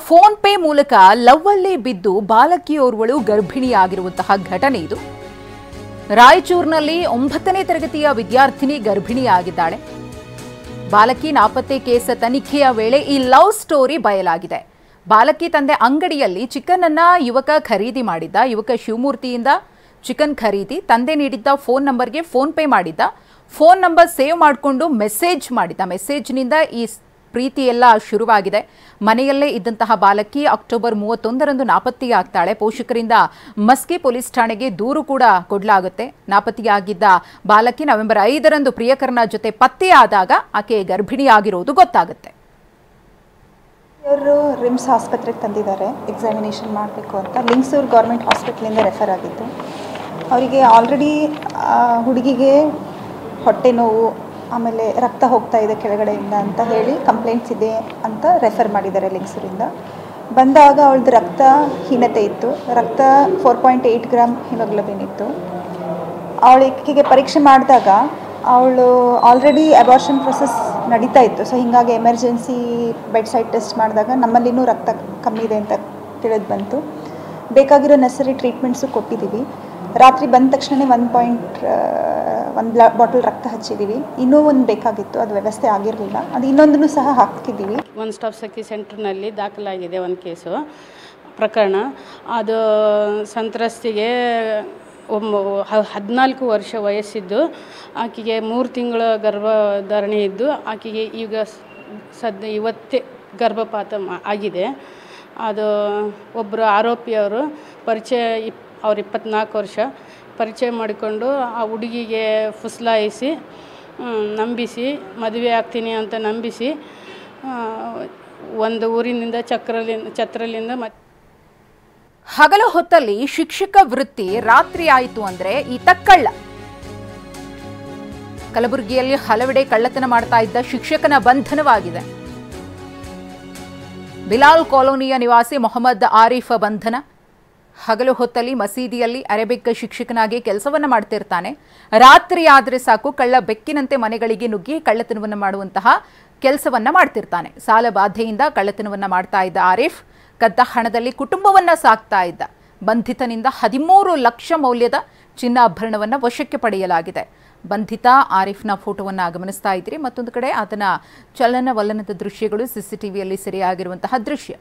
Phone pay ಮೂಲಕ ಲವ್ವಲ್ಲಿ ಬಿದ್ದು ಬಾಲಕಿಯೋರ್ವಳು ಗರ್ಭಿಣಿಯಾಗಿರುವಂತಹ ಘಟನೆ ಇದು. ರಾಯಚೂರಿನಲ್ಲಿ 9ನೇ ತರಗತಿಯ ವಿದ್ಯಾರ್ಥಿನಿ ಗರ್ಭಿಣಿಯಾಗಿದ್ದಾಳೆ. ಬಾಲಕಿ ನಾಪತ್ತೆ ಕೇಸ್ ತನಿಖೆಯ ವೇಳೆ ಈ ಲವ್ ಸ್ಟೋರಿ ಬಯಲಾಗಿದೆ. ಬಾಲಕಿ ತಂದೆ ಅಂಗಡಿಯಲ್ಲಿ ಚಿಕನ್ ಅನ್ನ ಯುವಕ ಖರೀದಿ ಮಾಡಿದ್ದ. ಯುವಕ ಶಿವಮೂರ್ತಿಯಿಂದ ಚಿಕನ್ ಖರೀದಿ, ತಂದೆ ನೀಡಿದ್ದ ಫೋನ್ ನಂಬರ್ಗೆ ಫೋನ್ ಪೇ ಮಾಡಿದ್ದ. ಫೋನ್ ನಂಬರ್ ಸೇವ್ ಮಾಡಿಕೊಂಡು ಮೆಸೇಜ್ ಮಾಡಿದ್ದ. ಮೆಸೇಜ್ನಿಂದ ಈ ಪ್ರೀತಿ ಎಲ್ಲ ಶುರುವಾಗಿದೆ. ಮನೆಯಲ್ಲೇ ಇದ್ದಂತಹ ಬಾಲಕಿ ಅಕ್ಟೋಬರ್ 31ರಂದು ನಾಪತ್ತೆಯಾಗ್ತಾಳೆ. ಪೋಷಕರಿಂದ ಮಸ್ಕಿ ಪೊಲೀಸ್ ಠಾಣೆಗೆ ದೂರು ಕೂಡ ಕೊಡಲಾಗುತ್ತೆ. ನಾಪತ್ತೆಯಾಗಿದ್ದ ಬಾಲಕಿ ನವೆಂಬರ್ 5ರಂದು ಪ್ರಿಯಕರನ ಜೊತೆ ಪತ್ತೆಯಾದಾಗ ಆಕೆ ಗರ್ಭಿಣಿಯಾಗಿರೋದು ಗೊತ್ತಾಗುತ್ತೆ. ಇವರು ರಿಮ್ಸ್ ಆಸ್ಪತ್ರೆಗೆ ತಂದಿದ್ದಾರೆ ಎಕ್ಸಾಮಿನೇಷನ್ ಮಾಡಬೇಕು ಅಂತ. ಲಿಂಗಸೂರು ಗೌರ್ಮೆಂಟ್ ಹಾಸ್ಪಿಟ್ಲಿಂದ ರೆಫರ್ ಆಗಿತ್ತು. ಅವರಿಗೆ ಆಲ್ರೆಡಿ ಹುಡುಗಿಗೆ ಹೊಟ್ಟೆ ನೋವು, ಆಮೇಲೆ ರಕ್ತ ಹೋಗ್ತಾ ಇದೆ ಕೆಳಗಡೆಯಿಂದ ಅಂತ ಹೇಳಿ ಕಂಪ್ಲೇಂಟ್ಸ್ ಇದೆ ಅಂತ ರೆಫರ್ ಮಾಡಿದ್ದಾರೆ ಲಿಂಗಸೂರಿಂದ. ಬಂದಾಗ ಅವಳದು ರಕ್ತ ಹೀನತೆ ಇತ್ತು. ರಕ್ತ 4.8 ಗ್ರಾಮ್ ಹಿಮೋಗ್ಲೋಬಿನ್ ಇತ್ತು. ಅವಳಿಗೆ ಪರೀಕ್ಷೆ ಮಾಡಿದಾಗ ಅವಳು ಆಲ್ರೆಡಿ ಅಬಾರ್ಷನ್ ಪ್ರೊಸೆಸ್ ನಡೀತಾ ಇತ್ತು. ಸೊ ಹೀಗಾಗಿ ಎಮರ್ಜೆನ್ಸಿ ಬೆಡ್ ಸೈಡ್ ಟೆಸ್ಟ್ ಮಾಡಿದಾಗ ನಮ್ಮಲ್ಲಿನೂ ರಕ್ತ ಕಮ್ಮಿ ಇದೆ ಅಂತ ತಿಳಿದು ಬಂತು. ಬೇಕಾಗಿರೋ ನೆಸರಿ ಟ್ರೀಟ್ಮೆಂಟ್ಸು ಕೊಟ್ಟಿದ್ದೀವಿ. ರಾತ್ರಿ ಬಂದ ತಕ್ಷಣ 1 ಬಾಟಲ್ ರಕ್ತ ಹಚ್ಚಿದ್ದೀವಿ. ಇನ್ನೂ ಒಂದು ಬೇಕಾಗಿತ್ತು, ಅದು ವ್ಯವಸ್ಥೆ ಆಗಿರಲಿಲ್ಲ. ಅದು ಇನ್ನೊಂದನ್ನು ಸಹ ಹಾಕ್ತಿದ್ದೀವಿ. ಒನ್ ಸ್ಟಾಪ್ ಸಖಿ ಸೆಂಟರ್ನಲ್ಲಿ ದಾಖಲಾಗಿದೆ ಒಂದು ಕೇಸು ಪ್ರಕರಣ. ಅದು ಸಂತ್ರಸ್ತಿಗೆ 14 ವರ್ಷ ವಯಸ್ಸಿದ್ದು, ಆಕೆಗೆ 3 ತಿಂಗಳ ಗರ್ಭಧಾರಣೆ ಇದ್ದು, ಆಕೆಗೆ ಈಗ ಇವತ್ತೇ ಗರ್ಭಪಾತ ಆಗಿದೆ. ಅದು ಒಬ್ಬರು ಆರೋಪಿಯವರು ಪರಿಚಯ, ಅವ್ರು 24 ವರ್ಷ ಪರಿಚಯ ಮಾಡಿಕೊಂಡು ಆ ಹುಡುಗಿಗೆ ಫುಸ್ಲಾಯಿಸಿ ನಂಬಿಸಿ ಮದುವೆ ಆಗ್ತೀನಿ ಅಂತ ನಂಬಿಸಿ ಒಂದು ಊರಿನಿಂದ ಛತ್ರಲಿಂದ ಹಗಲು ಹೊತ್ತಲ್ಲಿ ಶಿಕ್ಷಕ ವೃತ್ತಿ, ರಾತ್ರಿ ಆಯಿತು ಅಂದ್ರೆ ಈತ ಕಳ್ಳ. ಕಲಬುರಗಿಯಲ್ಲಿ ಹಲವೆಡೆ ಕಳ್ಳತನ ಮಾಡ್ತಾ ಇದ್ದ ಶಿಕ್ಷಕನ ಬಂಧನವಾಗಿದೆ. ಬಿಲಾಲ್ ಕಾಲೋನಿಯ ನಿವಾಸಿ ಮೊಹಮ್ಮದ್ ಆರಿಫ್ ಬಂಧನ. ಹಗಲು ಹೊತ್ತಲ್ಲಿ ಮಸೀದಿಯಲ್ಲಿ ಅರೇಬಿಕ್ ಶಿಕ್ಷಕನಾಗಿ ಕೆಲಸವನ್ನ ಮಾಡ್ತಿರ್ತಾನೆ. ರಾತ್ರಿ ಆದರೆ ಸಾಕು ಕಳ್ಳ ಬೆಕ್ಕಿನಂತೆ ಮನೆಗಳಿಗೆ ನುಗ್ಗಿ ಕಳ್ಳತನವನ್ನು ಮಾಡುವಂತಹ ಕೆಲಸವನ್ನ ಮಾಡ್ತಿರ್ತಾನೆ. ಸಾಲ ಬಾಧೆಯಿಂದ ಕಳ್ಳತನವನ್ನ ಮಾಡ್ತಾ ಇದ್ದ ಆರಿಫ್ ಕದ್ದ ಹಣದಲ್ಲಿ ಕುಟುಂಬವನ್ನ ಸಾಕ್ತಾ ಇದ್ದ. ಬಂಧಿತನಿಂದ 13 ಲಕ್ಷ ಮೌಲ್ಯದ ಚಿನ್ನಾಭರಣವನ್ನು ವಶಕ್ಕೆ ಪಡೆಯಲಾಗಿದೆ. ಬಂಧಿತ ಆರಿಫ್ನ ಫೋಟೋವನ್ನು ಗಮನಿಸ್ತಾ ಇದ್ದೀರಿ. ಮತ್ತೊಂದು ಕಡೆ ಆತನ ಚಲನವಲನದ ದೃಶ್ಯಗಳು ಸಿಸಿಟಿವಿಯಲ್ಲಿ ಸೆರೆಯಾಗಿರುವಂತಹ ದೃಶ್ಯ.